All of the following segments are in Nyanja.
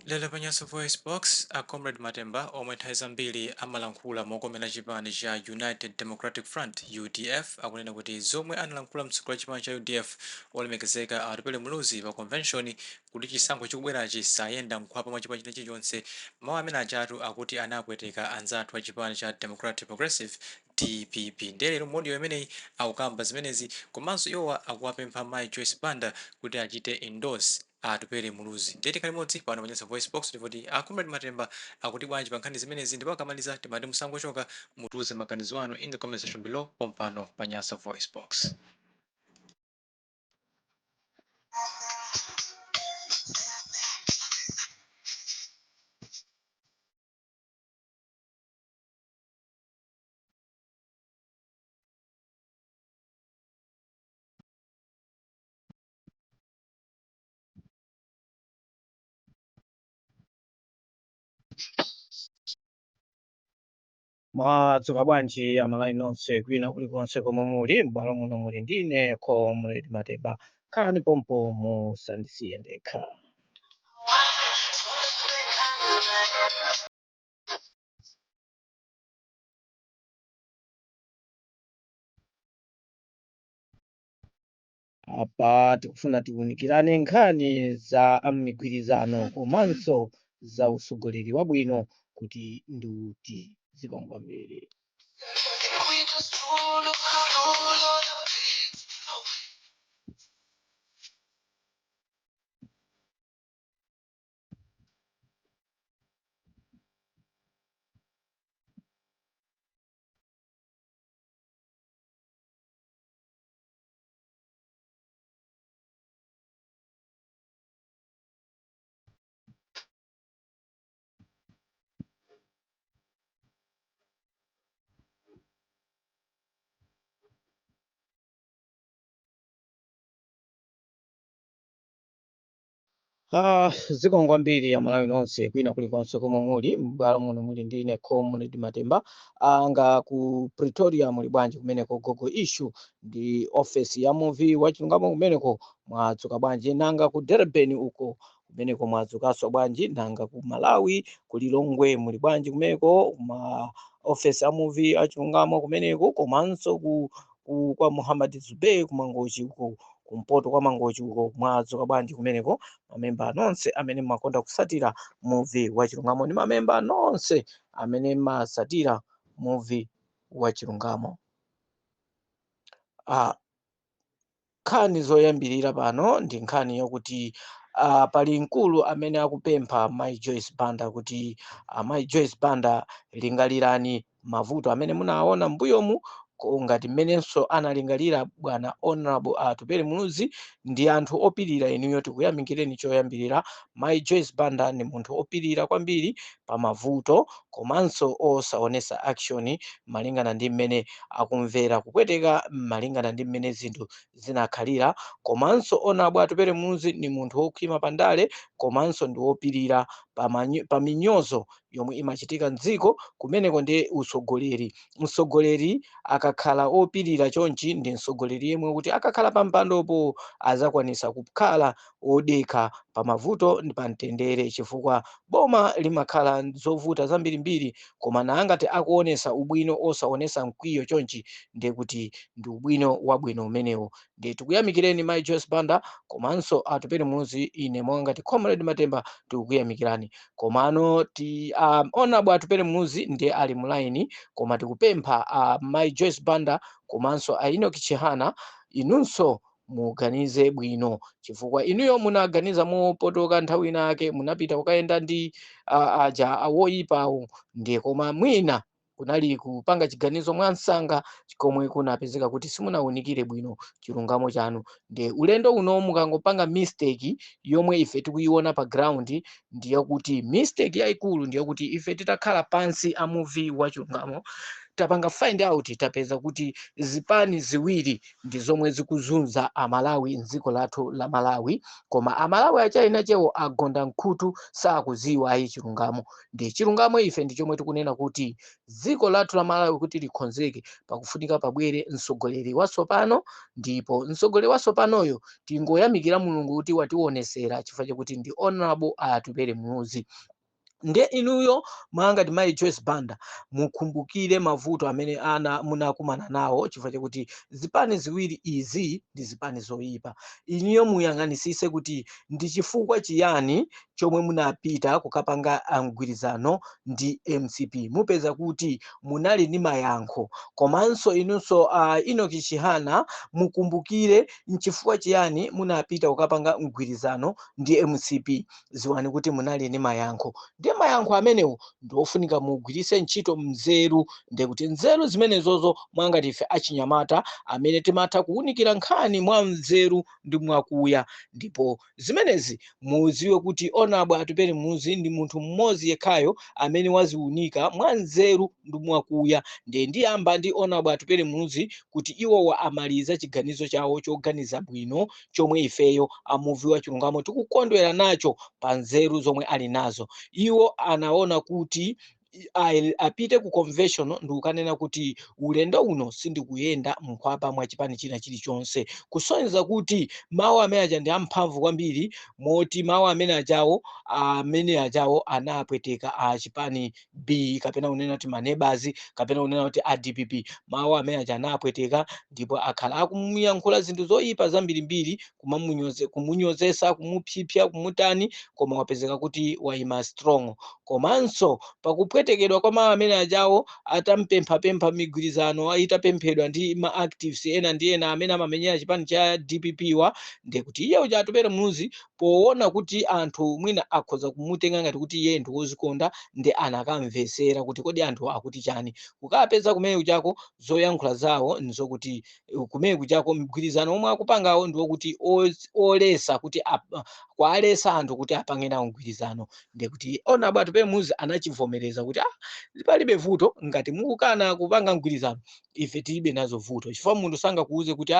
Lelo panyaso voice box a Comrade Matemba omwe nthawi zambiri amalankhula mokomera chipani cha United Democratic Front UDF akunena kuti zomwe analankhula mtsogoleri wa chipani cha UDF olemekezeka Atupele Muluzi pa convention kuti chisankho chikubwerachi sayenda mkhwapa mwa chipani chilichonse. Mawu amene ajatu akuti anapweteka anzathu a chipani cha Democratic Progressive DPP. Ndelero modiyo imeneyi akukamba zimenezi komanso iwowa akuwapempha Mai Joyce Banda kuti achite endorse Atupele Muluzi. Ndeti kalimodzi pano panyasa voice box ndivoti Comrade Matemba akuti bwanji pa nkhani zimenezi ndipo akamaliza timati musangochoka mutuze maganizo anu in the comment section below pompano panyasa voice box. Mwadzuka bwanji amalaini onse kwina kulikonse komwe muli m'bwalo muno muli ndine Comrade Matemba khalani pompo musandisiye ndekha. Apa tikufuna tiwunikirane nkhani za migwirizano komanso za usogoleri wabwino kuti ndi uti zikongwa mbere. Zikongwa mbiri amalaini onse kwina kulikonse komwe muli m'bwalo muno muli ndine Comrade Matemba anga ku Pretoria muli bwanji kumeneko gogo issue ndi office ya movie wachilungamo kumeneko mwadzuka bwanji nanga ku Durban uko kumeneko mwadzukanso bwanji nanga ku Malawi ku Lilongwe muli bwanji kumeneko ma office ya movie achilungamo kumeneko komanso kwa Muhammad Zubey kumangochi uko kumpoto kwa mangochi uko mwadzuka bwanji kumeneko mamemba nonse amene makonda kusatira movie wachilungamo ni mamemba nonse amene masatira movie wachilungamo. Nkhani zoyambirira pano ndi nkhani yokuti pali mkulu amene akupempha Mai Joyce Banda kuti Mai Joyce Banda lingalirani mavuto amene munaona mbuyomu ngati mmenenso analingalira bwana Honorable Atupele Muluzi ndi anthu opirira inuyo tikuyamikireni choyambirira. Mai Joyce Banda ni munthu opirira kwambiri pa mavuto komanso osaonesa action malingana ndi mmene akumvera kupweteka malingana ndi mmene zinthu zinakhalira komanso Honorable Atupele Muluzi ni munthu wokhwima pandale komanso ndi wopirira pa minyozo yomwe imachitika mdziko kumeneko ndi usogoleri. Msogoleri akakhala opirira chonchi ndi msogoleri yemwe kuti akakhala pa mpandopo azakwanisa kukhala odekha pa mavuto ndi pa mtendere chifukwa boma limakhala zovuta zambirimbiri koma nangati akuonesa ubwino osaonesa mkwiyo chonchi ndi kuti ndi ubwino wabwino umenewo. Ndi tikuyamikireni Mai Joyce Banda komanso Atupele Muluzi ine mwangati Comrade Matemba tikuyamikirani komano Honorable Atupele Muluzi ndi ali mulaini koma tikupempha Mai Joyce Banda komanso Enoch Chihana inunso muganize bwino chifukwa inuyo munaganiza mopotoka nthawi inake munapita kukayenda ndi aja awoyipawo ndiye koma mwina kunali kupanga chiganizo mwansanga komwe kunapezeka kuti simunawunikire bwino chilungamo chanu. Ndi ulendo uno mukangopanga mistake yomwe ife tikuiona pa ground ndiyo kuti mistake yayikulu ndiyo kuti ife titakhala pansi a movie wachilungamo tapanga find out tapeza kuti zipani ziwiri ndi zomwe zikuzunza amalawi mdziko lathu la Malawi, koma amalawi achaina chewo agonda mkhutu sakuziwa ayi chilungamo. Ndi chilungamo ife ndi chomwe tikunena kuti dziko lathu la Malawi kuti likhonzeke pakufunika pabwere mtsogoleri watsopano, ndipo mtsogoleri watsopanoyo tingoyamikira Mulungu kuti wationesera chifukwa chakuti ndi Honorable Atupele Muhoozi. Nde inuyo mwangati Mai Joyce Banda mukhumbukire mavuto amene munakumana nawo chifukwa chakuti zipani ziwiri izi ndi zipani zoyipa. Iniyo muyang'anisise kuti ndi chifukwa chiyani chomwe munapita kukapanga mgwirizano ndi MCP. Mupeza kuti munali ndi mayankho, komanso inunso Enoch Chihana mukumbukire nchifukwa chiyani munapita kukapanga mgwirizano ndi MCP. Ziwani kuti munali ndi mayankho, ndi mayankho amenewo ndofunika mugwirise ntchito mzeru, ndekuti nzeru zimenezozo mwangati ife achinyamata amene timatha kuwunikira nkhani mwa mzeru ndi mwakuya. Ndipo zimenezi muziwe kuti Honorable Atupele Muhoozi ndi munthu mmodzi yekhayo amene waziwunika mwa nzeru ndi mwakuya. Ndiyamba ndi Honorable Atupele Muhoozi kuti iwowa amaliza chiganizo chawo choganiza bwino chomwe ifeyo amuvi wa chilungamo tikukondwera nacho pa nzeru zomwe ali nazo. Iwo anaona kuti apite ku convention ndi ukanena kuti ulendo uno sindikuyenda mkhwapa mwa chipani china chilichonse, kusonyeza kuti mawu amene aja ndi amphamvu kwambiri, moti mawu amene ajawo anapweteka a chipani B kapena unena kuti maneighbors kapena unena kuti DPP. Mawu amene aja anapweteka ndipo akhala akumuyankhula zinthu zoyipa zambirimbiri, kumunyozesa, kumupsipsya, kumutani, koma wapezeka kuti wayima strong. Komanso pakupwetekedwa kwa mawu amene ajawo atampemphapempha migwirizano itapemphedwa ndi ma actives ena ndi ena amene amamenyera chipani cha DPP wa, ndekuti iye uja Atupele Muhoozi poona kuti anthu mwina akhoza kumutenga ngati kuti iye ndi wozikonda, ndi anakamvesera kuti kodi anthu akuti chani. Kukapeza kumene kuchako zoyankhula zawo ndizokuti kumene kuchako mgwirizano omwe akupangawo ndi wokuti olesa kuti kwalesa anthu kuti apange nawo mgwirizano. Ndekuti Honorable Atupele Muhoozi anachivomereza kuti palibe vuto ngati mukukana kupanga mgwirizano, ife tilibe nazo vuto, chifukwa munthu sangakuuze kuti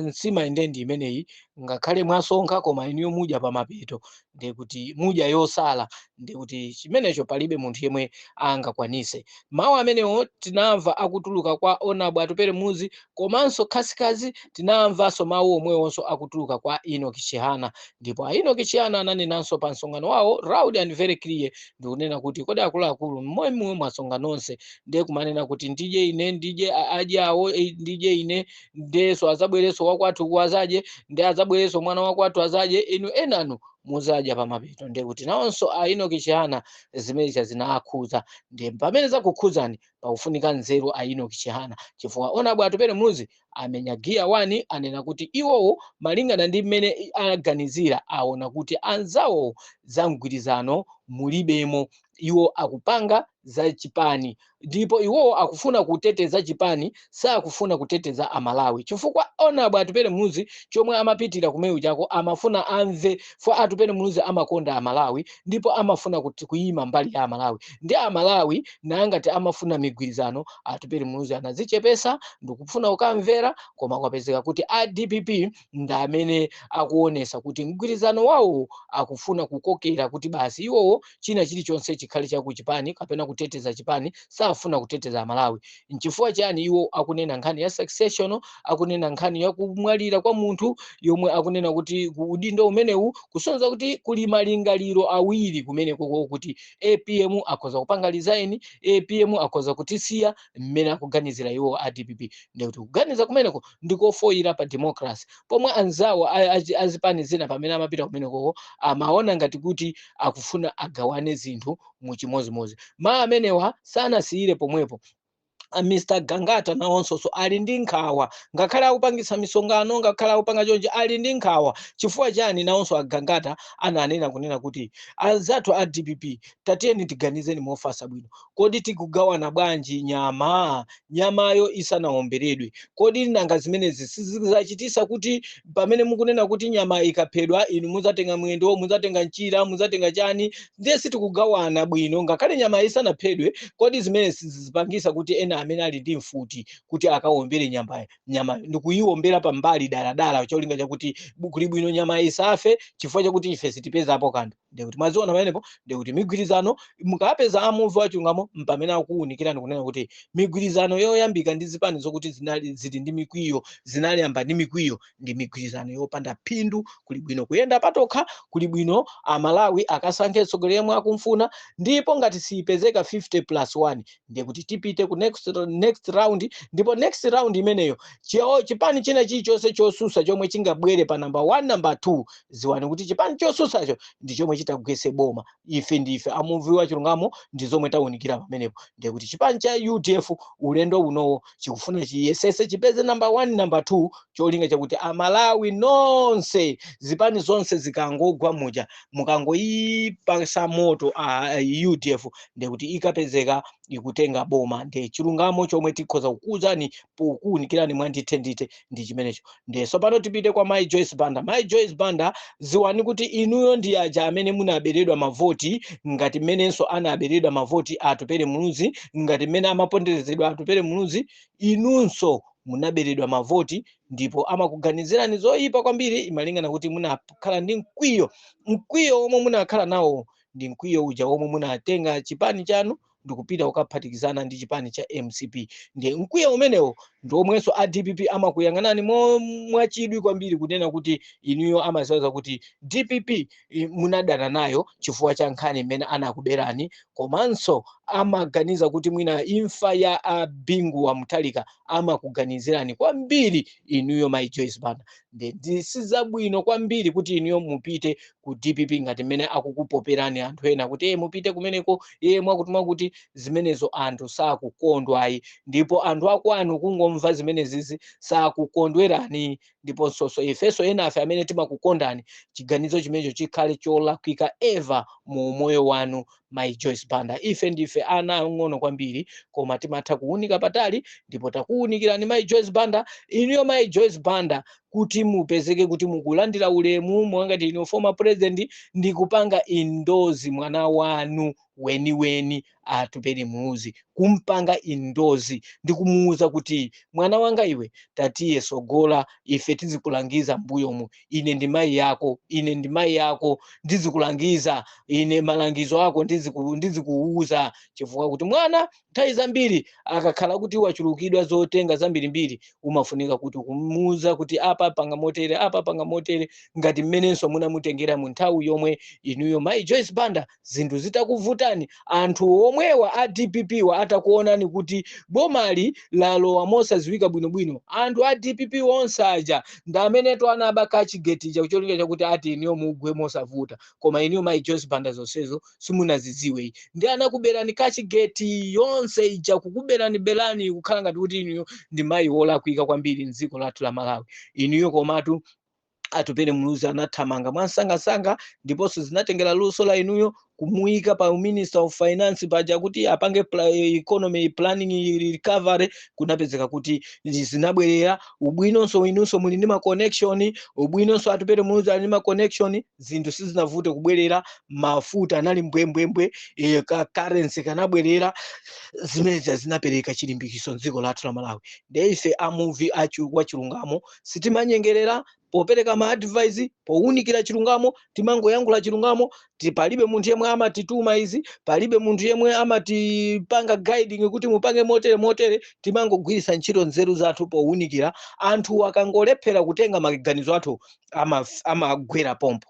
nsima inde ndi imeneyi ngakhale mwasonkha koma iniyo mudya pa mapeto, ndekuti mudya yosala, ndekuti chimenecho palibe munthu yemwe angakwanise. Mawu amenewo tinamva akutuluka kwa Honorable Atupele Muhoozi, komanso khasikazi tinamvanso mawu omwewonso akutuluka kwa Enoch Chihana. Ndipo Enoch Chihana ananenanso pa msonkhano wawo loud and very clear, ndikunena kuti kodi akuluakulu mmwe mwasonga nonse ndiye kumanena kuti ndije ine ndije ajawo ndije ine ndeso azabwereso wakwathu kuwazaje ndi azabwereso mwana wakwathu azaje inu enanu muzaja pa mapeto. Ndekuti nawonso Enoch Chihana zimenezo zinaakhuza, ndi pamene zakukhuzani pakufunika nzeru Enoch Chihana, chifukwa Honorable Atupele Muhoozi amenya gear 1 anena kuti iwowo malingana ndi mmene aganizira aona kuti anzawo za mgwirizano mulibemo, iwo akupanga za chipani, ndipo iwowo akufuna kuteteza chipani, sakufuna kuteteza amalawi. Chifukwa Honorable Atupele Muhoozi chomwe amapitira kumene chako amafuna amve, for Atupele Muhoozi amakonda amalawi ndipo amafuna kuti kuyima mbali ya amalawi, ndi amalawi nangati amafuna migwirizano. Atupele Muhoozi anazichepesa ndikufuna ukamvera, koma kwapezeka kuti DPP ndi amene akuonesa kuti mgwirizano wawo akufuna kukokera kuti basi iwowo china chilichonse chikhale chaku chipani kapena kuteteza chipani, safuna kuteteza amalawi. Nchifukwa chani iwo akunena nkhani ya succession, akunena nkhani ya kumwalira kwa munthu yomwe akunena kuti udindo umenewu kusonza kuti kuli malingaliro awiri kumene koko kuti APM akhoza kupanga resign, APM akhoza kutisiya, mmene akuganizira iwo DPP. Ndikuti kuganiza kumeneko ndikofoyira pa democracy, pomwe anzawo azipani zina pamene amapita kumeneko amaona ngati kuti akufuna agawane zinthu muchimozimozi. Ma amenewa sanasiyire pomwepo, Mr Gangata nawonso so ali ndi nkhawa ngakhale akupangisa misongano ngakhale akupanga chonje ali ndi nkhawa chifukwa chani nawonso agangata ananena kunena kuti anzathu a DPP tatiyeni tiganizeni mofasa bwino kodi tikugawana bwanji nyamayo isanaomberedwe kodi nanga zimenezi sizachitisa kuti pamene mukunena kuti nyama ikaphedwa inu muzatenga mwendo muzatenga mchira muzatenga chani ndiye sitikugawana bwino ngakhale nyama isanaphedwe kodi zimenezi zizipangisa kuti ena amene ali ndi mfuti kuti akaombere nyama ndikuiombera pambali daladala cholinga chakuti kuli bwino nyama isafe chifukwa chakuti ife sitipezapo kanthu ndikuti maziona pamenepo ndikuti migwirizano mukapeza amuvi wachilungamo mpamene akuwunikirani kunena kuti migwirizano yoyambika ndi zipani zokuti zili ndi mikwiyo zinayamba ndi mikwiyo ndi migwirizano yopanda phindu kuli bwino kuyenda patokha kuli bwino amalawi akasankhe mtsogoleri yemwe akumfuna ndipo ngati siyipezeka 50+1 ndiye kuti tipite ku next round ndipo next round imeneyo chipani china chilichonse chosusa chomwe chingabwere pa number 1 number 2 ziwani kuti chipani chosusacho ndi chomwe chitagwetse boma ife ndife amuvi wachilungamo ndi zomwe tawunikira pamenepo ndiye kuti chipani cha UDF ulendo unowo chikufuna chiyesese chipeze number 1 number 2 cholinga chakuti amalawi nonse zipani zonse zikangogwa muja mukangoyipasa moto UDF ndiye kuti ikapezeka ikutenga boma ndiye chilungamo chomwe tikhoza kukuwuzani pokuwunikirani mwandithe ndi chimenecho ndiye sopano tipite kwa Mai Joyce Banda ziwani kuti inuyo ndi aja amene munaberedwa mavoti ngati mmenenso anaberedwa mavoti atupere muluzi ngati mmene amaponderezedwa atupere muluzi inunso munaberedwa mavoti ndipo amakuganizirani zoyipa kwambiri imalingana kuti munakhala ndi mkwiyo omwe munakhala nawo ndi mkwiyo uja omwe munatenga chipani chanu ndikupita ukaphatikizana ndi chipani cha MCP ndiye mkwiyo umenewo ndi omwenso a DPP amakuyang'anani mwachidwi kwambiri kunena kuti inuyo amaziwaza kuti DPP munadana nayo chifukwa cha nkhani imene anakuberani komanso amaganiza kuti mwina imfa ya Bingu wa Mutharika amakuganizirani kwambiri inuyo Mai Joyce Banda ndi sizabwino kwambiri kuti inuyo mupite ku DPP ngati mmene akukupoperani anthu ena kuti mupite kumeneko mwakutuma kuti zimenezo anthu sakukondwayi ndipo anthu akwanu kungomva zimenezi sakukondwerani ndipo sonso ifenso enafe amene timakukondani chiganizo chimenecho chikhale cholakwika ever mu moyo wanu Mai Joyce Banda ife ndife ana ang'ono kwambiri koma timatha kuwunika patali ndipo takuwunikirani Mai Joyce Banda inuyo Mai Joyce Banda kuti mupezeke kuti mukulandira ulemu mwangati ino former president ndi kupanga indozi mwana wanu weni atupere muluzi kumpanga indozi ndi kumuuza kuti mwana wanga iwe tatiye sogola ife tizikulangiza mbuyomu ine ndi mai yako ndizikulangiza ine malangizo ako ndizikuuza chifukwa kuti mwana nthawi zambiri akakhala kuti wachulukidwa zotenga zambirimbiri umafunika kuti kumuuza kuti apa panga motere ngati mmenenso munamutengera mu nthawi yomwe inuyo Mai Joyce Banda zinthu zitakuvutani anthu omwewa a DPP wa atakuonani kuti bomali lalowa mosaziwika bwinobwino anthu a DPP onse aja ndi ameneto anaba kachigeti cholinga chakuti ati inuyo mugwe mosavuta koma inuyo Mai Joyce Banda zonsezo simunaziziwe ndi anakuberani kachigeti yonse ija kukuberani belani kukhala ngati kuti inuyo ndi mayi wolakwika kwambiri mdziko lathu la Malawi inuyo komatu atupere muluzi anathamanga mwansangasanga ndiponso zinatengera luso la inuyo kumuyika pa Minister of Finance paja kuti apange economy planning recovery kunapezeka kuti zinabwerera ubwinonso inunso muli ndi ma connection ubwinonso atupere muluzi ali ndi ma connection zinthu sizinavute kubwerera mafuta anali mbwembwembwe currency kanabwerera zimene zinapereka chilimbikiso mdziko lathu la Malawi ndife amuvi wachilungamo sitimanyengerera popereka ma advice powunikira chilungamo timangoyankhula chilungamo palibe munthu yemwe amatituma izi palibe munthu yemwe amatipanga guiding kuti mupange motere timangogwirisa ntchito nzeru zathu powunikira anthu akangolephera kutenga maganizo athu amagwera pompo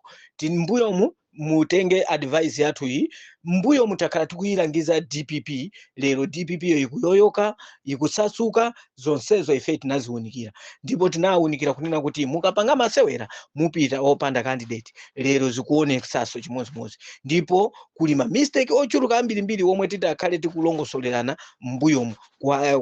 mbuyomu mutenge advice yathu iyi mbuyo mutakhala tikuyilangiza DPP, lero DPP yo ikuyoyoka, ikusasuka, zonsezo ife tinaziwunikira. Ndipo tinawunikira kunena kuti mukapanga masewera mupita opanda candidate, lero zikuoneksaso chimodzimodzi. Ndipo kuli ma mistake ochuluka ambirimbiri omwe titakhale tikulongosolerana mbuyomu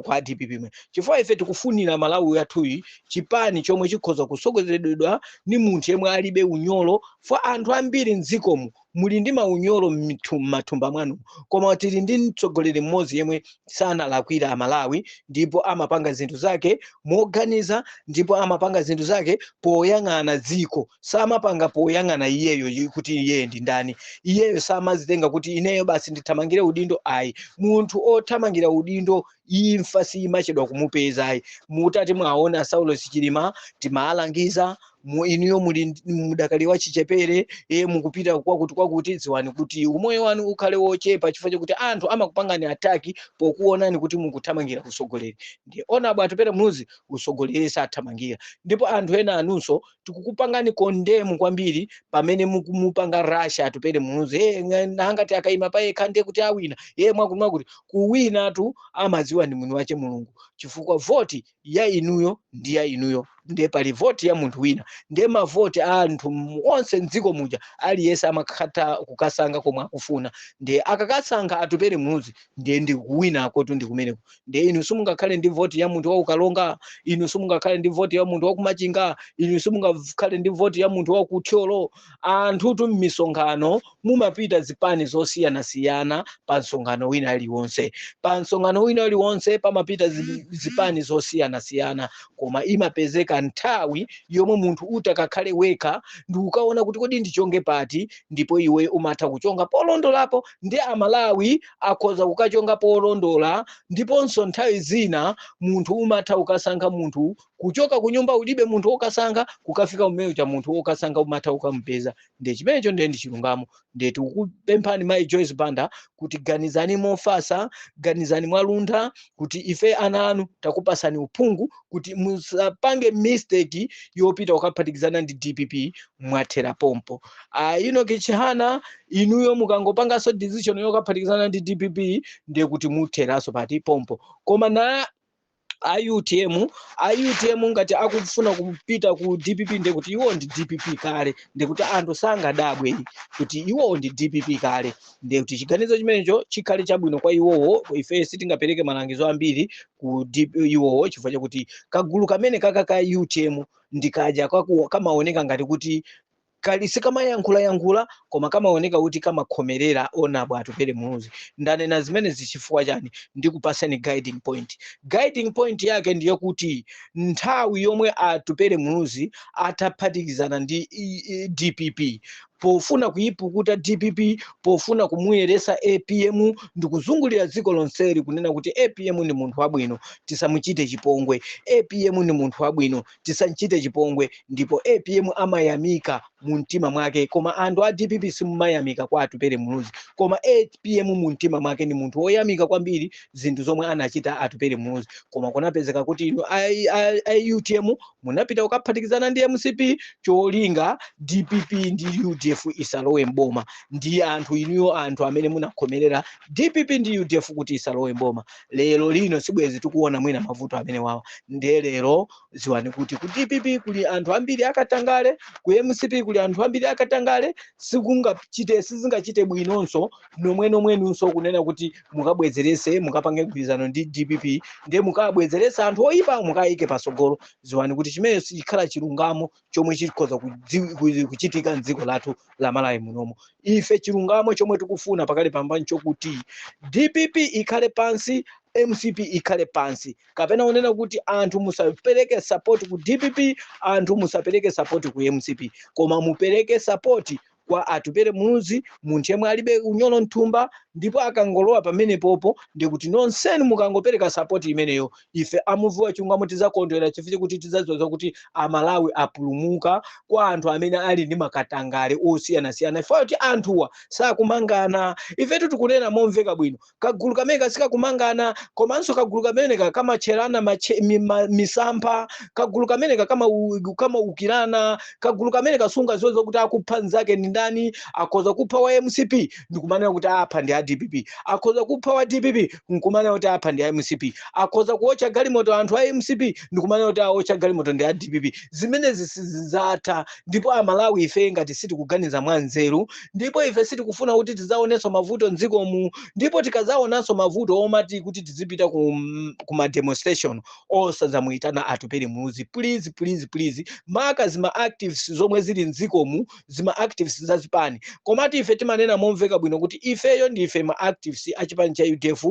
kwa DPP. Chifukwa ife tikufunira Malawi yathuyi chipani chomwe chikhoza kusogoleredwa ni munthu yemwe alibe unyolo, fwa anthu ambiri mdzikomu muli ndi maunyolo m'mathumba mwanu, koma tili ndi mtsogoleri mmodzi yemwe sanalakwira Amalawi, ndipo amapanga zinthu zake moganiza, ndipo amapanga zinthu zake poyang'ana dziko, samapanga poyang'ana iyeyo kuti iye ndi ndani. Iyeyo samazitenga kuti ineyo basi ndithamangire udindo. Ayi, munthu othamangira udindo imfa simachedwa kumupeza. Ayi, mutati mwaona Saulo Chilima timalangiza inuyo muli mudakali wa chichepere mukupita kwakuti dziwani kuti umoyo wanu ukhale wochepa, chifukwa chokuti anthu amakupangani ataki pokuonani kuti mukuthamangira usogoleri. Ndi ona bwa atupere muzi usogoleri sathamangira. Ndipo anthu ena anunso tikukupangani kondemu kwambiri pamene mukumupanga rasha atupere muzi ngati akayima payekha ndiye kuti awina. Mwakumwa kuti kuwina tu amadziwa ndi mwini wache Mulungu, chifukwa voti ya inuyo ndi ya inuyo, ndiye pali voti ya munthu wina. Ndiye mavoti a anthu onse mdziko muja aliyense amakhata kukasankha komwe akufuna. Ndiye akakasankha atupere muzi ndiye ndi kuwina kotu ndi kumeneko. Ndiye inu simungakhale ndi voti ya munthu wa ukalonga, inu simungakhale ndi voti ya munthu wa kumachinga, inu simungakhale ndi voti ya munthu wa kuthyolo. Anthutu m'misonkhano mumapita zipani zosiyanasiyana pa msonkhano wina aliwonse. Pa msonkhano wina aliwonse pamapita zipani zosiyanasiyana, koma imapezeka nthawi yomwe munthu utakakhale wekha ndi ukaona kuti kodi ndichonge pati, ndipo iwe umatha kuchonga polondolapo. Ndi Amalawi akhoza kukachonga polondola, ndiponso nthawi zina munthu umatha ukasankha munthu kuchoka kunyumba ulibe munthu wokasankha, kukafika mmene cha munthu wokasankha umatha ukamupeza. Ndiye chimenecho ndiye ndi chilungamo. Ndiye tikupemphani Mai Joyce Banda kuti ganizani mofasa, ganizani mwaluntha, kuti ife ana anu takupasani uphungu kuti musapange mistake yopita ukaphatikizana ndi DPP mwathera pompo. Inoki Chihana, inuyo mukangopangaso decision yokaphatikizana ndi DPP ndiye kuti mutheraso pati pompo. Koma na IUTM ngati akufuna kupita ku DPP ndiye kuti iwo ndi DPP kale, ndiye kuti anthu sangadabwe kuti iwo ndi DPP kale. Ndiye kuti chiganizo chimenecho chikhale chabwino kwa iwowo. Ife sitingapereke malangizo ambiri ku iwowo, chifukwa chakuti kagulu kamene ka UTM ndikaja kamaoneka ngati kuti kali sikamayankhula koma kamaoneka kuti kamakhomerera onabwa atupere muzi. Ndanena zimene zichifukwa chani? Ndikupaseni guiding point yake ndiyo kuti nthawi yomwe atupere muzi ataphatikizana ndi DPP, pofuna kuyipukuta DPP, pofuna kumuyeresa APM, ndikuzungulira dziko lonseli kunena kuti APM ndi munthu wabwino, tisamuchite chipongwe. APM ndi munthu wabwino, tisamchite chipongwe. Ndipo APM amayamika mu mtima mwake, koma anthu a DPP simumayamika kwa atupere muzi. Koma APM mu mtima mwake ni munthu woyamika kwambiri zinthu zomwe anachita atupere muzi. Koma kunapezeka kuti ino UTM munapita ukaphatikizana ndi MCP, cholinga DPP ndi UDF isalowe mboma. Ndi anthu inuyo anthu amene munakhomerera DPP ndi UDF kuti isalowe mboma. Lero lino sibwezi tikuona mwina mavuto amene wawa. Ndiye lero ziwani kuti ku DPP kuli anthu ambiri akatangale, ku MCP kuli anthu ambiri akatangale, sizingachite bwinonso nomwenunso kunena kuti mukabwezerese mukapange mgwirizano ndi DPP, ndiye mukabwezeresa anthu oyipa mukayike pasogolo. Ziwani kuti chimene chikhala chilungamo chomwe chikhoza kuchitika mdziko lathu la Malawi munomo. Ife chilungamo chomwe tikufuna pakali pambani chokuti DPP ikhale pansi, MCP ikhale pansi. Kapena unena kuti anthu musapereke support ku DPP, anthu musapereke support ku MCP, koma mupereke support kwa atupere muzi, munthu yemwe alibe unyolo nthumba. Ndipo akangolowa pamene popo ndi kuti nonsenu mukangopereka support imeneyo, ife amuvuwa chilungamo tizakondwera, chifukwa kuti tizadziwa kuti Amalawi apulumuka kwa anthu amene ali ndi makatangale osiyanasiyana. Ifo kuti anthuwa sakumangana. Ifetu tikunena momveka bwino, kagulu kamene kasikakumangana, komanso kagulu kamene kamacherana misampha, kagulu kamene kama ukirana, kagulu kamene kasunga zozo kuti akupha nzake ndani, akhoza kupha wa MCP ndikumanena kuti apha ndi a DPP, akhoza kupha wa DPP nkumanena kuti apha ndi a MCP, akhoza kuocha galimoto anthu a MCP ndikumanena kuti aocha galimoto ndi a DPP. Zimenezi sizatha, ndipo amalawi ife ngati sitikuganiza mwanzeru, ndipo ife sitikufuna kuti tizaonenso mavuto mdzikomu, ndipo tikazaonanso mavuto omati kuti tizipita kuma demonstration osadzamuyitana atupere muzi. Please maka zima activists zomwe zili mdzikomu, zima activists za chipani, komati ife timanena momveka bwino kuti ifeyo ndife ma activists a chipani cha UDF,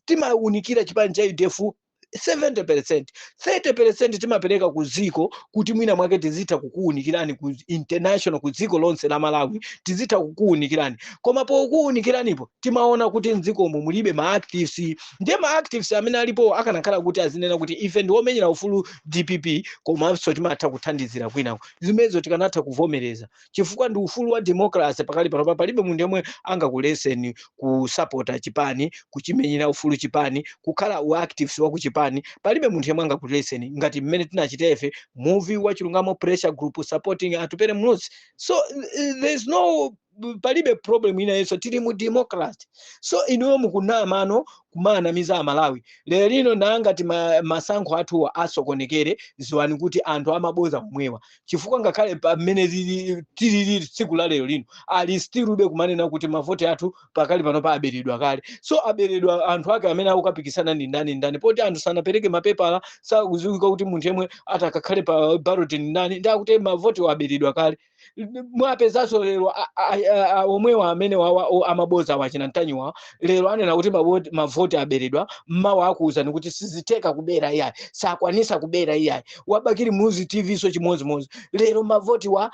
timaunikira chipani cha UDF 70%, 30% timapereka ku ziko kuti mwina mwake tizitha kukuunikirani ku international, ku dziko lonse la Malawi tizitha kukuunikirani. Koma pokuunikiranipo timaona kuti mdzikomo mulibe ma activists, ndiye ma activists amene alipo akanakhala kuti azinena kuti ife ndi omenyera ufulu DPP, komanso timatha kuthandizira kwinako. Zimenezo tikanatha kuvomereza chifukwa ndi ufulu wa democracy. Pakali pano palibe munthu yemwe angakuleseni kusapota chipani, kuchimenyera ufulu chipani, kukhala u activists wa kuchipani. Palibe munthu yemwe angakuleseni ngati mmene tinachita ife movie wa Chilungamo pressure group supporting atupere mnuzi. So there's no palibe problem ina yeso, tili mu democracy. So inuyo mukunamano kumanamiza amalawi. Lero lino nangati masankho athu asokonekere ziwani kuti anthu amaboza omwewa, chifukwa ngakhale pamene tilili tsiku la lero lino ali stilube kumanena kuti mavoti athu pakali pano pa aberedwa kale. So aberedwa anthu ake amene akupikisana ndi ndani poti anthu sanapereke mapepala sakuziwika kuti munthu yemwe atakakhale pa ballot ndi ndani, ndi akuti mavoti aberedwa kale. Mwapezanso lero omwewa amene amaboza wachina mtanyiwa lero anena kuti mavoti aberedwa, mmawa akuwuzani kuti siziteka kubera iyayi, sakwanisa kubera iyayi, wabakiri muzi TV so chimozimozi. Lero mavoti wa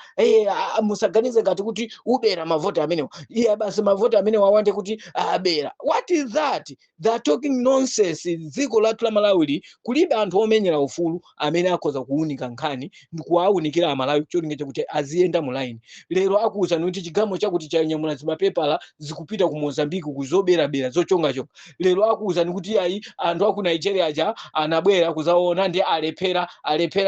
musaganize ngati kuti ubera mavoti amenewa, iya basi mavoti amenewa wande kuti abera. What is that? They're talking nonsense. Dziko lathu la Malawi kulibe anthu omenyera ufulu amene akhoza kuunika nkhani ndikuwaunikira amalawi cholinga chakuti aziyenda mu line. Lero akuwuzani kuti chigamo chakuti chanyamula zimapepala zikupita ku Mozambique kuzoberabera zochonga-chonga. Lero akuwuzani kuti ayi anthu aku Nigeria aja anabwera kuzaona ndi alephera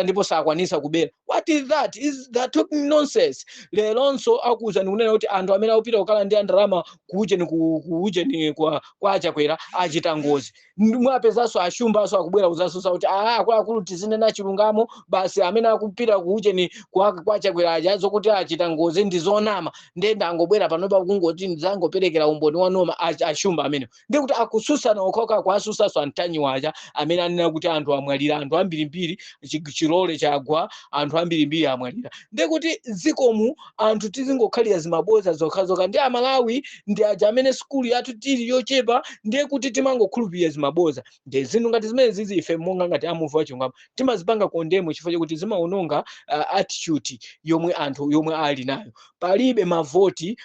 ndipo sakwanisa kubera. What is that? They're talking nonsense. Leronso akuwuzani kunena kuti anthu amene akupita kukhala ndi andalama kuujeni kwa achakwera achita ngozi. Mwapezanso ashumbaso akubwera kuzasusa kuti akulu tizinena Chilungamo basi amene akupita kuujeni kwa achakwera aja zokuti achita ngozi ndi zonama, ndenda angobwera panopa kungoti ndizangoperekera umboni wanoma ashumba amene. Ndi kuti akususana okhoka kwasusaso antanyi waja amene anena kuti anthu amwalira, anthu ambirimbiri chilole chagwa, anthu ambirimbiri amwalira. Ndi kuti zikomu anthu tizingokhalira zimaboza zokhazoka. Ndi amalawi ndi aja amene skulu yathu tili yochepa, ndiye kuti timangokhulupirira zimaboza. Ndi zinthu ngati zimene zizi ife monga ngati amuvu wa Chilungamo timazipanga kondemo chifukwa chakuti zimaononga attitude yomwe anthu yomwe ali nayo. Palibe mavoti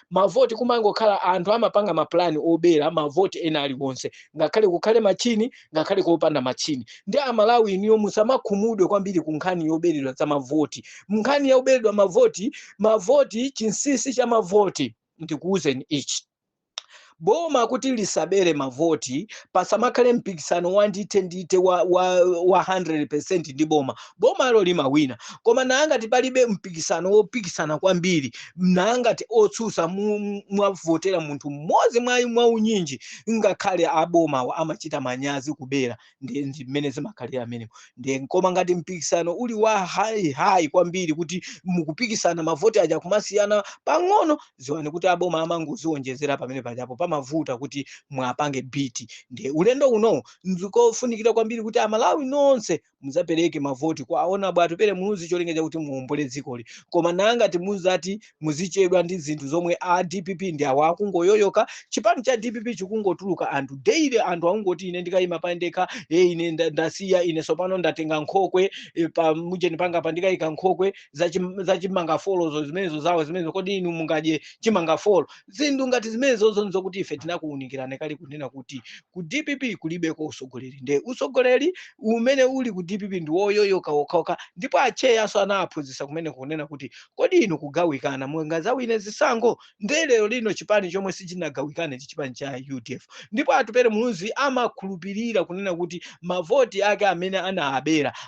kumangokhala anthu amapanga maplani obera mavoti ena aliwonse, ngakhale kukhale machini, ngakhale kopanda machini. Ndi amalawi iniyo musamakhumudwe kwambiri ku nkhani yoberedwa za mavoti. Nkhani yoberedwa mavoti chinsisi cha mavoti ndikuwuzeni ichi. Boma kuti lisabere mavoti pasamakhale mpikisano wandite wa 100% ndi boma alo limawina. Koma nangati palibe mpikisano wopikisana kwambiri, nangati otsusa mwavotera munthu mmodzi mwa unyinji, ngakhale aboma amachita manyazi kubera. Ndi mmene zimakhalira amenewo. Ndi koma ngati mpikisano uli wa high kwambiri kuti mukupikisana mavoti aja kumasiyana pang'ono, ziwani kuti aboma amangoziwonjezera pamene pajapo pamavuta kuti mwapange biti. Ndi ulendo uno ndikofunikira kwambiri kuti amalawi nonse muzapereke mavoti kwa aona bwatu pere muzi cholinga chakuti muombole dzikoli. Koma nangati muzati muzichedwa ndi zinthu zomwe a DPP ndi akungoyoyoka. Chipani cha DPP chikungotuluka anthu daily, anthu akungoti ine ndikayima pandekha, ine ndasiya, ine sopano ndatenga nkhokwe pa mujeni panga pandikayika nkhokwe zachimanga folo zimenezo zawo zimenezo. Kodi inu mungadye chimanga folo? Zinthu ngati zimenezo zonzo kuti kuti ife tinakuunikirani kali kunena kuti ku DPP kulibeko usogoleri, nde usogoleri umene uli ku DPP ndi woyoyoka okhaokha, ndipo acheyanso anaphunzitsa kumene kunena kuti kodi inu kugawikana mungazawine zisankho. Nde lero lino chipani chomwe sichinagawikane chipani cha UDF, ndipo Atupele Muhoozi amakhulupirira kunena kuti mavoti ake amene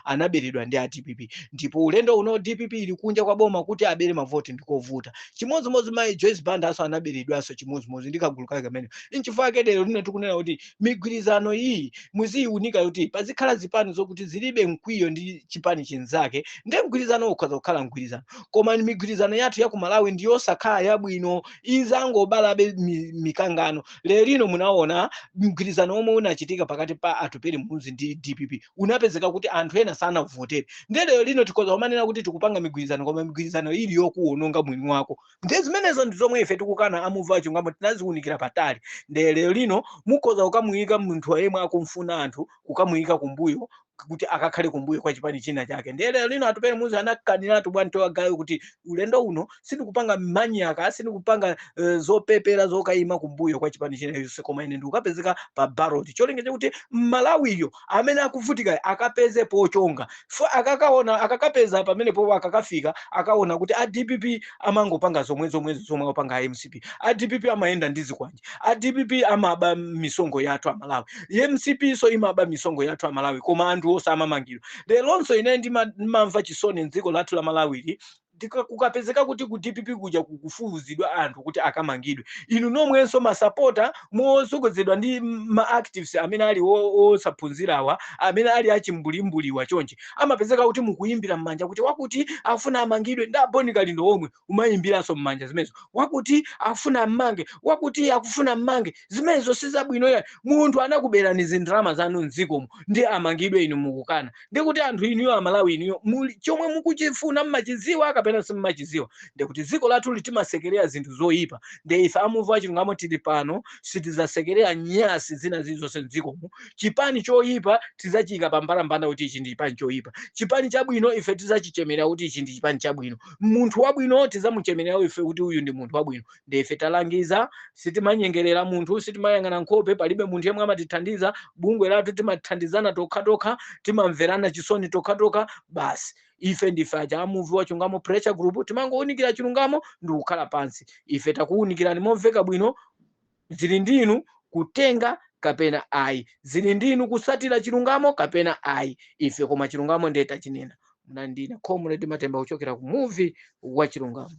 anaberedwa ndi a DPP, ndipo ulendo uno DPP ili kunja kwa boma kuti abere mavoti ndikovuta. Chimodzimodzi mai Joyce Banda aso anaberedwanso chimodzimodzi ndi kagulu kake kamene. Nchifukwa chake lero lino tikunena kuti migwirizano iyi muziunika kuti pazikhala zipani zokuti zilibe mkwiyo ndi chipani chinzake, ndi mgwirizano ukhoza kukhala mgwirizano, koma migwirizano yathu ya ku Malawi ndi yosakhala yabwino, izangobalabe mikangano. Lero lino munaona mgwirizano omwe unachitika pakati pa Atupele Muhoozi ndi DPP unapezeka kuti anthu ena sanavotere. Nde lero lino tikhoza kumanena kuti tikupanga migwirizano, koma migwirizano ili yokuwononga mwini wako. Nde zimenezo ndi zomwe ife tikukana amuva chungamo tinaziunikira patali. Nde lero lino mukhoza kukamuyika munthu yemwe akumfuna anthu kukamuyika kumbuyo kuti akakhale kumbuyo kwa chipani china chake. Nde lero lino Atupele Muhoozi anakaniratu bwanto wagayo kuti ulendo uno sindikupanga manyaka, sindikupanga zopepera zokayima kumbuyo kwa chipani china yonse, koma ine ndikukapezeka pa baroti cholinga kuti Malawiyo amene akuvutika akapeze pochonga. Akakapeza pamenepo akakafika akaona kuti a DPP amangopanga zomwe opanga MCP, a DPP amayenda ndi zikwanje, a DPP amaba misongo yathu a Malawi, MCP so imaba misongo yathu a Malawi, koma anthu osamamangidwa. Leronso ine ndimamva chisoni m'dziko lathu la Malawi kukapezeka kuti ku DPP kuja kukufuzidwa anthu kuti akamangidwe. Inu nomwenso masapota mosogozedwa ndi ma-activists amene ali osaphunzirawa, amene ali achimbuli-mbuliwa chonchi, amapezeka kuti mukuyimbira m'manja kuti wakuti afuna amangidwe, ndabonika lindo omwe umayimbiranso m'manja zimenezo, wakuti afuna mmange, wakuti akufuna mmange. Zimenezo sizabwino ya munthu anakuberani zindrama zanu mdzikomo ndi amangidwe, inu mukukana. Ndi kuti anthu inuyo a Malawi inuyo chomwe mukuchifuna mmachiziwa kapena simmachiziwa. Nde kuti dziko lathu litimasekerera zinthu zoyipa, nde ife amuva chilungamo tili pano sitizasekerera nyasi zina zilizonse mdzikomo. Chipani choyipa tizachika pambalambanda kuti ichi ndi chipani choyipa, chipani chabwino ife tizachichemerera kuti ichi ndi chipani chabwino, munthu wabwino tizamuchemerera ife kuti uyu ndi munthu wabwino. Nde ife talangiza, sitimanyengerera munthu, sitimayang'ana nkhope, palibe munthu yemwe amatithandiza, bungwe lathu timathandizana tokha, timamverana chisoni tokha. Basi ife ndife aja amuvi wa chilungamo pressure group, timangounikira chilungamo ndi kukhala pansi. Ife takuunikirani momveka bwino, zili ndinu kutenga kapena ayi, zili ndinu kusatira chilungamo kapena ayi. Ife koma chilungamo ndiye tachinena. Mnandina Comrade Matemba kuchokera ku movie wa chilungamo.